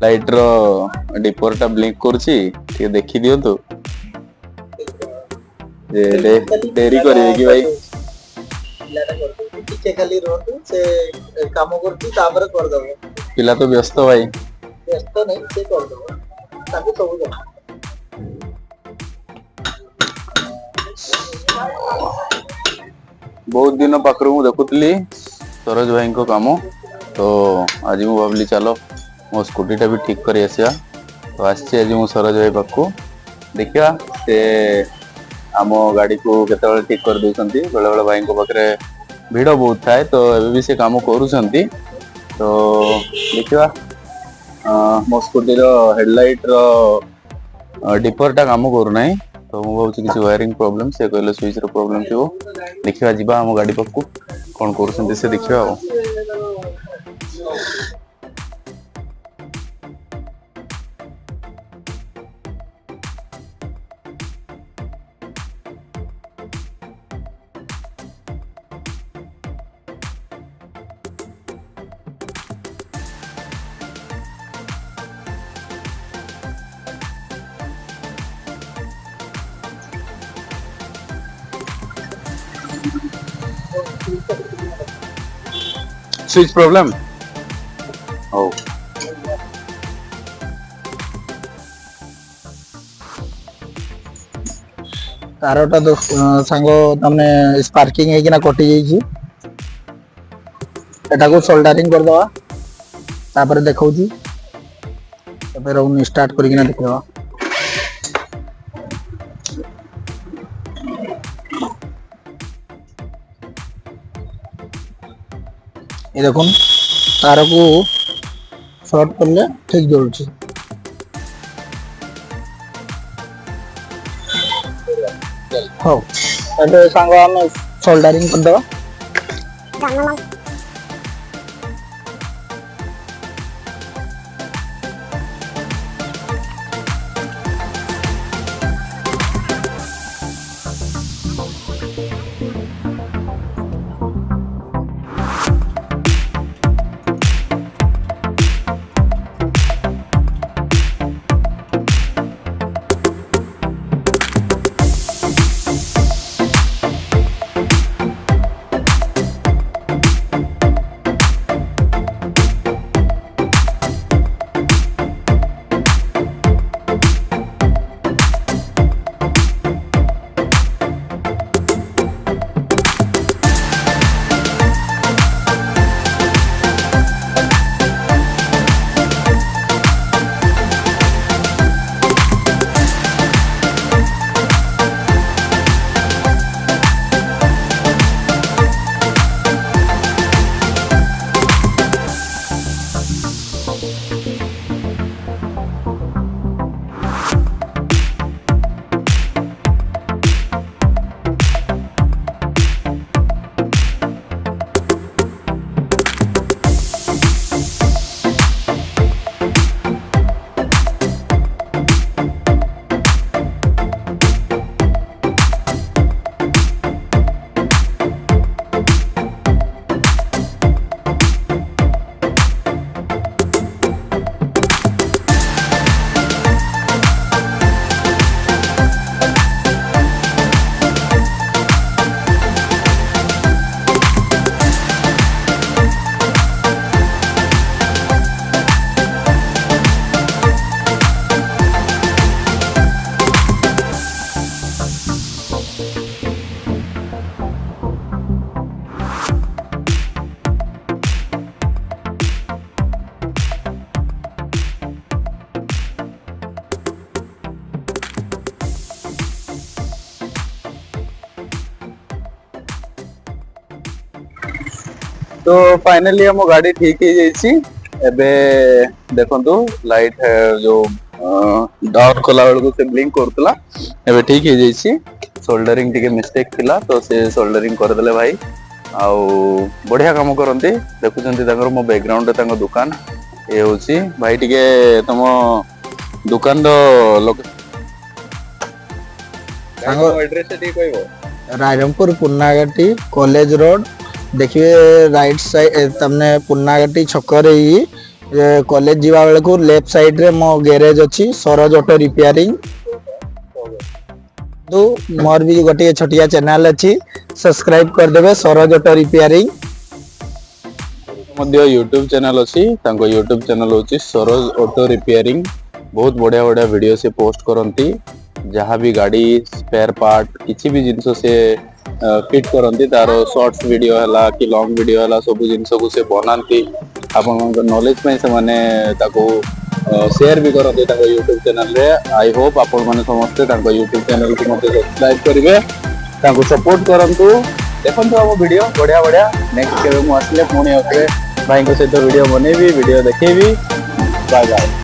Light रो डिपोरटा blink करूची ଟିକେ देखि दियो तो जे देरी करिवे कि भाई ପିଲାଟା କରିଦଉଛି ଟିକେ ଖାଲି ରୁହନ୍ତୁ ସେ କାମ କରୁଛି ତାପରେ କରିଦବ पिला तो व्यस्त भाई ବ୍ୟସ୍ତ ନାହିଁ ସେ କରିଦବ ତାକୁ ସବୁ ଜଣା बहुत दिन पाखरु मु देखुतली सरोज भाई को काम तो आज मु भाबली चलो मो स्कूटी टा भी ठीक करी आसिया तो आसी आज मु सरोज भाई पाखु देखिया से आम गाड़ी को केतବେଳେ ठीक कर दउसंती बेले बेले भाई को पाखरे भीड़ बहुत थाए तो एबे भी से काम करूसंती तो देखिया मो स्कूटी रो हेडलाइट रो डिपर टा काम करू नाही तो मु भाबुची किसी वायरिंग प्रॉब्लम से कहले स्विच रो प्रॉब्लम थियो देखिया जिबा हम गाड़ी पक्कू कोन करूसंती से देखिया हो स्विच प्रॉब्लम ओ तारटा तो सांग तमने स्पार्किंग है कि ना कटि जाइछि एटा को सोल्डरिंग कर दवा तापर देखौछि तापर हम स्टार्ट करि किना देखवा ये देखुन तार को शॉर्ट करले ठीक जोड़छि हो एबे सांग हम सोल्डरिंग कर दवा तो फाइनली हम गाड़ी ठीक ही जाइछि एबे देखंतु लाइट जो डाउन खोला बेलको से ब्लिंक करतला एबे ठीक ही जाइछि सोल्डरिंग टिके मिस्टेक थिला तो से सोल्डरिंग कर देले भाई आउ बढ़िया काम करंती देखुचंती तांगर मो बैकग्राउंड रे तांको दुकान ए होछि भाई टिके तम दुकान रो लोक सांगो एड्रेस टिके कहबो रायरंगपुर पुन्नागटी कॉलेज रोड देखिए राइट साइड तमने पुन्नागटी छक रे ही कॉलेज जीवा बेले को लेफ्ट साइड रे मो गैरेज अछि सरोज ऑटो रिपेयरिंग तो मोर भी गोटे छोटिया चैनल अछि सब्सक्राइब कर देबे सरोज ऑटो रिपेयरिंग मध्य यूट्यूब चैनल अछि तांको यूट्यूब चैनल होछि सरोज ऑटो रिपेयरिंग बहुत बढ़िया बढ़िया वीडियो से पोस्ट करंती जहाँ भी गाड़ी स्पेयर पार्ट किसी भी जिनसो से फिट करंती तारो शॉर्ट्स वीडियो हला कि लॉन्ग वीडियो हला सब जिनसो को से बनांती आपन नॉलेज में से माने ताको शेयर भी करंती ताको यूट्यूब चैनल रे आई होप आपन माने समस्त ताको यूट्यूब चैनल को मते सब्सक्राइब करिवे ताको सपोर्ट करंतु देखंतु हम वीडियो बढ़िया बढ़िया नेक्स्ट केबे मु आसले पुणी ओके भाई को सहित वीडियो बनेबी वीडियो देखेबी बाय बाय।